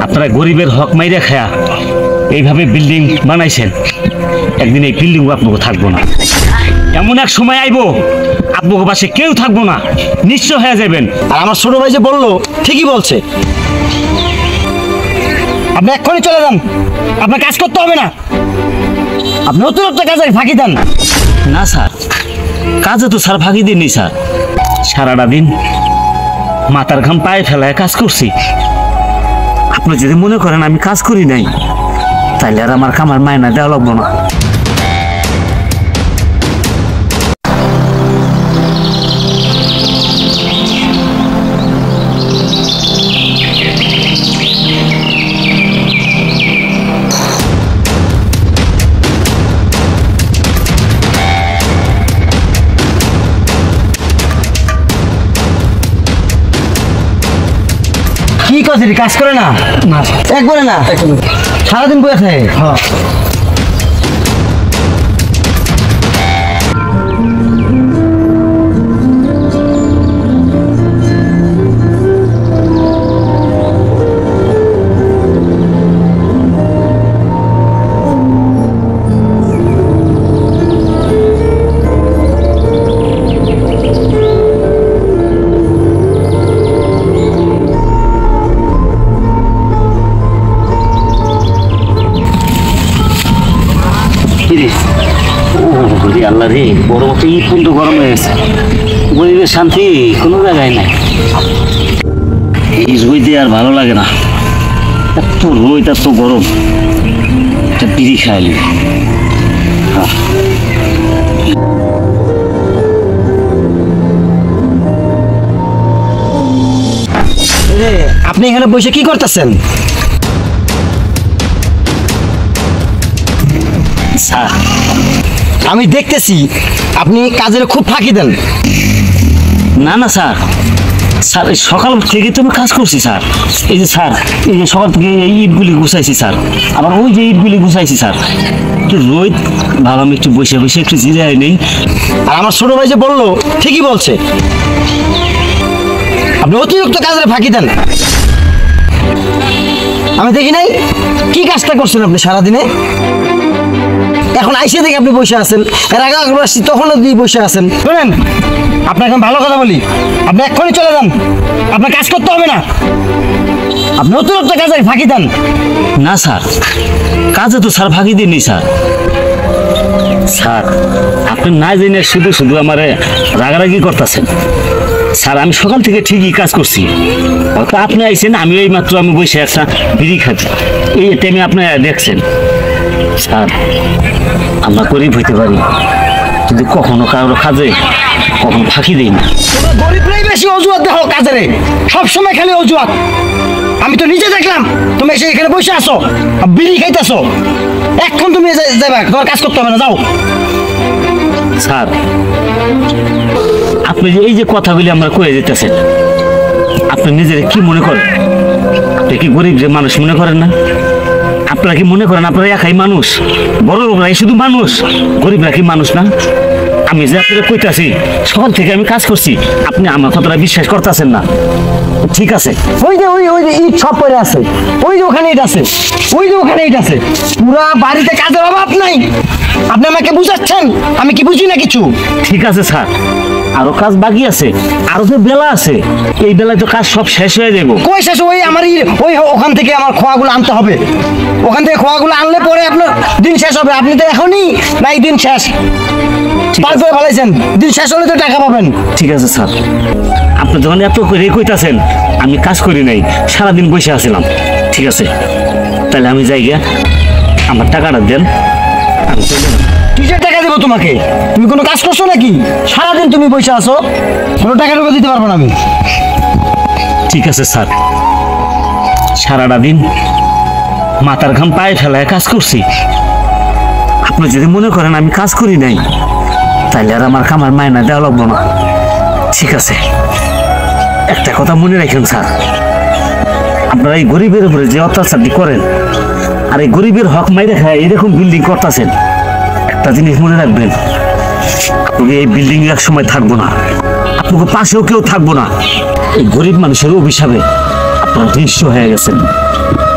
আপনারা গরিবের হক মাইরা খায়া এইভাবে বিল্ডিং বানাইছেন, একদিন এই বিল্ডিং আপনাকে থাকবো না। এমন এক সময় আইবো আপনাকে পাশে কেউ থাকবো না, নিশ্চয় হয়ে যাবেন। আর আমার ছোট ভাই যে বললো ঠিকই বলছে, আপনি এক্ষুনি চলে যান, আপনার কাজ করতে হবে না। আপনি অতিরিক্ত কাজে ফাঁকি দেন। না স্যার, কাজে তো স্যার ফাঁকি দিননি স্যার, সারাটা দিন মাথার ঘাম পায়ে ফেলায় কাজ করছি। আপনি যদি মনে করেন আমি কাজ করি নাই, তাহলে আর আমার কামার মায়না দেওয়া লাগবো না। কি করছে, কাজ করে না? একবারে না, সারাদিন বসে থাকে। আল্লাহ রে, বড় মতো ঈদ পর্যন্ত গরম হয়ে গেছে, গরিবের শান্তি কোনো জায়গায় নাই। এই রোদে আর ভালো লাগে না, এত রোদ এত গরম, একটা বিড়ি খাইলি। আপনি এখানে বসে কি করতেছেন? স্যার আমি দেখতেছি আপনি কাজের খুব ফাঁকি দেন। না না স্যার, স্যার সকাল থেকে তো আমি কাজ করছি স্যার। এই যে স্যার, এই যে সকাল থেকে এই ইটগুলি গুছাইছি স্যার, আবার ওই যে ইটগুলি গুছাইছি স্যার। একটু রোদ ভালো, আমি একটু বসে বসে একটু জিরাই নেই। আর আমার ছোট ভাই যে বললো ঠিকই বলছে, আপনি অতিরিক্ত কাজের ফাঁকি দেন। আমি দেখি নাই কি কাজটা করছেন আপনি সারাদিনে। এখন আইসে দেখে আপনি বসে আছেন, এর আগে একবার আসছি তখনও দিয়ে বসে আছেন। শোনেন, আপনাকে এখন ভালো কথা বলি, আপনি এক্ষুনি চলে যান, আপনার কাজ করতে হবে না। আপনি অতিরিক্ত কাজে ফাঁকি দেন। না স্যার, কাজে তো স্যার ফাঁকি দিননি স্যার। স্যার আপনি না জেনে শুধু শুধু আমার রাগারাগি করতেছেন। স্যার আমি সকাল থেকে ঠিকই কাজ করছি, হয়তো আপনি আইসেন, আমি এই মাত্র আমি বসে একটা বিড়ি খাচ্ছি, এই টাইমে আপনি দেখছেন। স্যার আমরা গরিব হইতে পারি, কিন্তু কখনো কারোর কাজে কখনো ফাঁকি দিই না। গরিবরাই বেশি অজুহাত দেখো কাজের, সবসময় খালি অজুহাত। আমি তো নিজে দেখলাম তুমি এসে এখানে বসে আসো, বিড়ি খাইতেছো। এখন তুমি যাবে, তোমার কাজ করতে হবে না, যাও। স্যার আপনি যে এই যে কথাগুলি আমরা কয়ে যেতেছেন, আপনি নিজের কি মনে করেন? আপনি কি গরিব যে মানুষ মনে করেন না? আপনারা কি মনে করেন আপনারা একাই মানুষ? বড় লোকরাই শুধু মানুষ, গরিবরা কি মানুষ না? আমি যে আপনারা কইতাছি সকাল থেকে আমি কাজ করছি, আপনি আমার কথাটা বিশ্বাস করতেছেন না। ঠিক আছে, ওই যে ওই যে ইট সব পড়ে আছে, ওই যে ওখানে ইট আছে, ওই যে ওখানে ইট আছে। পুরা বাড়িতে কাজের অভাব নাই। আপনি আমাকে বুঝাচ্ছেন, আমি কি বুঝি না কিছু? ঠিক আছে স্যার, আরো কাজ বাকি আছে, আরো তো বেলা আছে, এই বেলায় তো কাজ সব শেষ হয়ে যাবো। কই শেষ? ওই আমার ওই ওখান থেকে আমার খোয়াগুলো আনতে হবে, ওখান থেকে খোয়াগুলো আনলে পরে আপনার দিন শেষ হবে। আপনি তো এখনই নাই, দিন শেষ পার করে ফেলাইছেন, দিন শেষ হলে তো টাকা পাবেন। ঠিক আছে স্যার, আপনি যখন এত করে কইতাছেন, আমি কাজ করি নাই, সারাদিন বসে আছিলাম। ঠিক আছে, তাহলে আমি যাই গিয়া, আমার টাকাটা দেন। কিসের টাকা দেবো তোমাকে? তুমি কোনো কাজ করছো নাকি? সারাদিন তুমি বসে আছো, কোনো টাকা টাকা দিতে পারবো না আমি। ঠিক আছে স্যার, সারাটা দিন মাথার ঘাম পায়ে ফেলায় কাজ করছি। আপনি যদি মনে করেন আমি কাজ করি নাই, তাহলে আর আমার কামার মায়না দেওয়া লাগবো না। ঠিক আছে, একটা কথা মনে রাখেন স্যার, আপনারা এই গরিবের উপরে যে অত্যাচারটি করেন, আর এই গরিবের হক মাইরে খায় এরকম বিল্ডিং করতেছেন, একটা জিনিস মনে রাখবেন, আপনি এই বিল্ডিং এক সময় থাকবো না, আপনাকে পাশেও কেউ থাকবো না। এই গরিব মানুষের অভিশাপে আপনারা নিঃস্ব হয়ে গেছেন।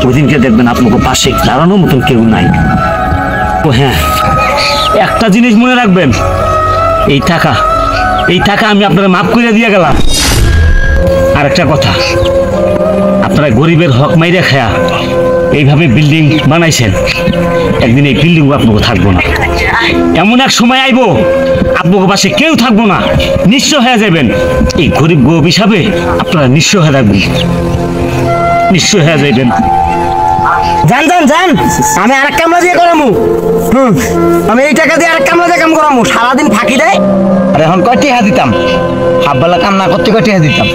ওই দিনকে দেখবেন আপনাকে পাশে দাঁড়ানোর মতন কেউ নাই। ও হ্যাঁ, একটা জিনিস মনে রাখবেন, এই টাকা আমি আপনারা মাফ করে দিয়ে গেলাম। আর একটা কথা, আপনারা গরিবের হক মাইরে খায়া এইভাবে বিল্ডিং বানাইছেন, একদিন এই বিল্ডিং আপনাকে থাকবো না। এমন এক সময় আইব আপনাকে পাশে কেউ থাকবো না, নিঃস্ব হয়ে যাবেন। এই গরিব গো হিসাবে আপনারা নিঃস্ব হয়ে থাকবেন, নিঃস্ব হয়ে যাবেন। যান যান যান, আমি আরেক কামলা দিয়ে করামু। আমি এই টাকা দিয়ে আরেক কামলা দিয়ে কাম করামু, সারাদিন ফাঁকি দেয়। আর এখন কয়টি হা দিতাম, হাফ বেলা কাম না করতে কয়টি হা দিতাম।